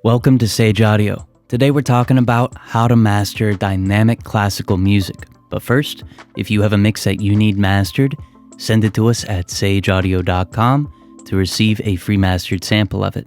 Welcome to Sage Audio. Today we're talking about how to master dynamic classical music. But first, if you have a mix that you need mastered, send it to us at sageaudio.com to receive a free mastered sample of it.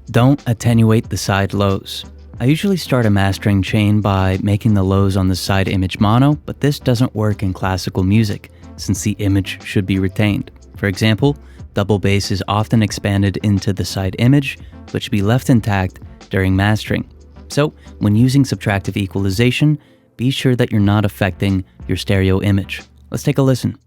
Don't attenuate the side lows. I usually start a mastering chain by making the lows on the side image mono, but this doesn't work in classical music since the image should be retained. For example, double bass is often expanded into the side image, but should be left intact during mastering. So, when using subtractive equalization, be sure that you're not affecting your stereo image. Let's take a listen.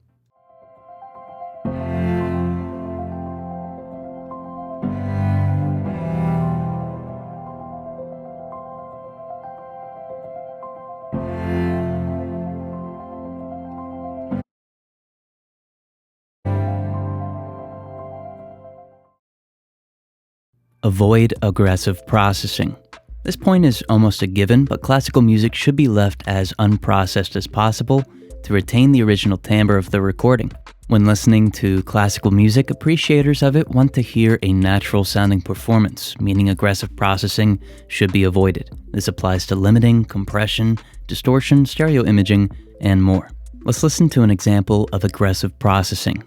Avoid aggressive processing. This point is almost a given, but classical music should be left as unprocessed as possible to retain the original timbre of the recording. When listening to classical music, appreciators of it want to hear a natural sounding performance, meaning aggressive processing should be avoided. This applies to limiting, compression, distortion, stereo imaging, and more. Let's listen to an example of aggressive processing.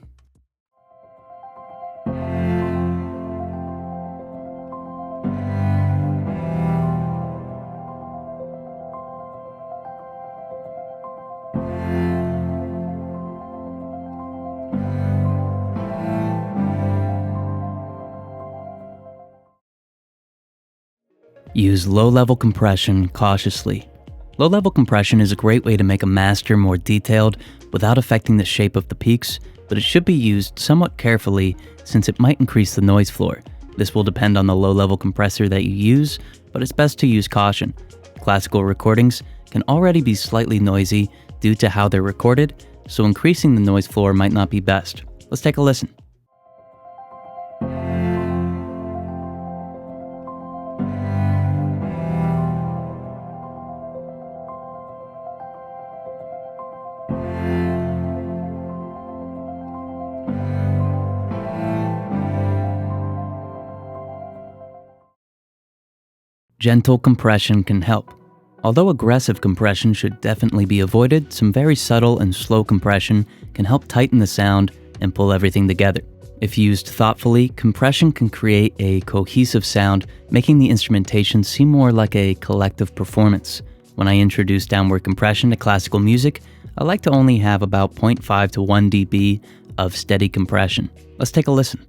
Use low-level compression cautiously. Low-level compression is a great way to make a master more detailed without affecting the shape of the peaks, but it should be used somewhat carefully since it might increase the noise floor. This will depend on the low-level compressor that you use, but it's best to use caution. Classical recordings can already be slightly noisy due to how they're recorded, so increasing the noise floor might not be best. Let's take a listen. Gentle compression can help. Although aggressive compression should definitely be avoided, some very subtle and slow compression can help tighten the sound and pull everything together. If used thoughtfully, compression can create a cohesive sound, making the instrumentation seem more like a collective performance. When I introduce downward compression to classical music, I like to only have about 0.5 to 1 dB of steady compression. Let's take a listen.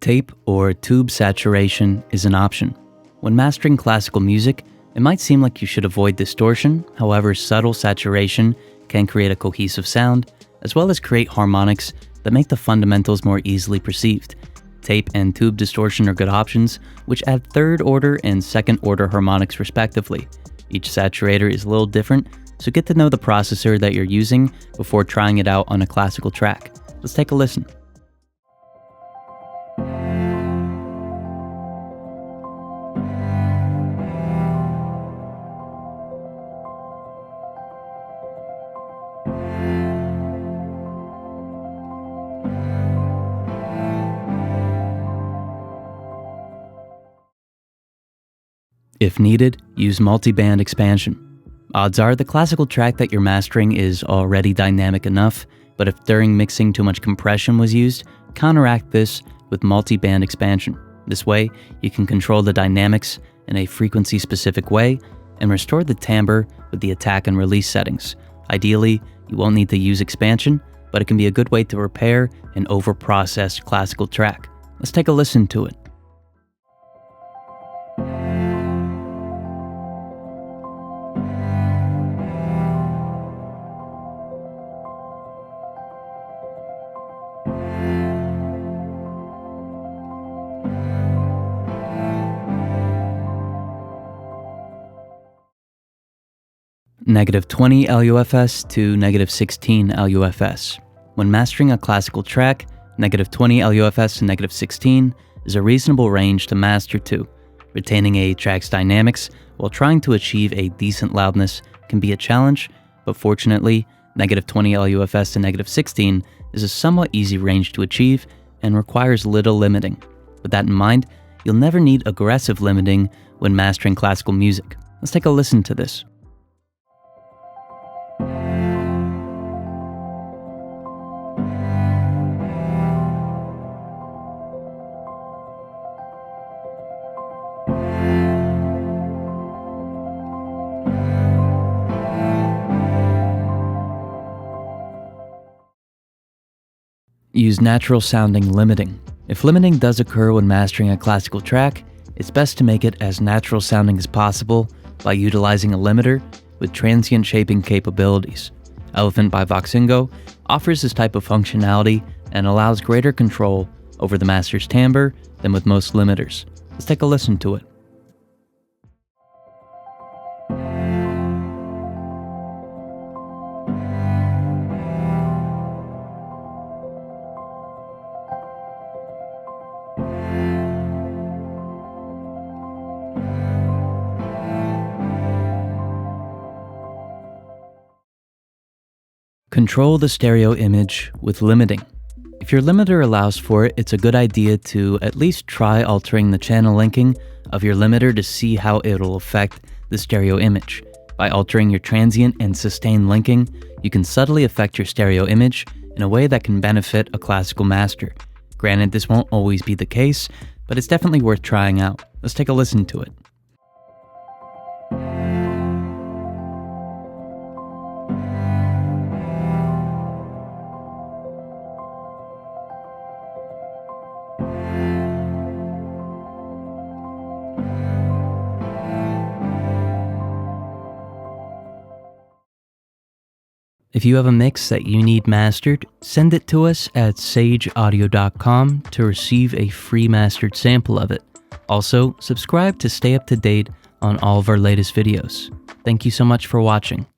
Tape or tube saturation is an option. When mastering classical music, it might seem like you should avoid distortion. However, subtle saturation can create a cohesive sound, as well as create harmonics that make the fundamentals more easily perceived. Tape and tube distortion are good options, which add third order and second order harmonics respectively. Each saturator is a little different, so get to know the processor that you're using before trying it out on a classical track. Let's take a listen. If needed, use multi-band expansion. Odds are the classical track that you're mastering is already dynamic enough, but if during mixing too much compression was used, counteract this with multi-band expansion. This way, you can control the dynamics in a frequency-specific way and restore the timbre with the attack and release settings. Ideally, you won't need to use expansion, but it can be a good way to repair an over-processed classical track. Let's take a listen to it. -20 LUFS to -16 LUFS. When mastering a classical track, -20 LUFS to -16 is a reasonable range to master to. Retaining a track's dynamics while trying to achieve a decent loudness can be a challenge, but fortunately, -20 LUFS to -16 is a somewhat easy range to achieve and requires little limiting. With that in mind, you'll never need aggressive limiting when mastering classical music. Let's take a listen to this. Use natural sounding limiting. If limiting does occur when mastering a classical track, it's best to make it as natural sounding as possible by utilizing a limiter with transient shaping capabilities. Elephant by Voxengo offers this type of functionality and allows greater control over the master's timbre than with most limiters. Let's take a listen to it. Control the stereo image with limiting. If your limiter allows for it, it's a good idea to at least try altering the channel linking of your limiter to see how it'll affect the stereo image. By altering your transient and sustained linking, you can subtly affect your stereo image in a way that can benefit a classical master. Granted, this won't always be the case, but it's definitely worth trying out. Let's take a listen to it. If you have a mix that you need mastered, send it to us at sageaudio.com to receive a free mastered sample of it. Also, subscribe to stay up to date on all of our latest videos. Thank you so much for watching.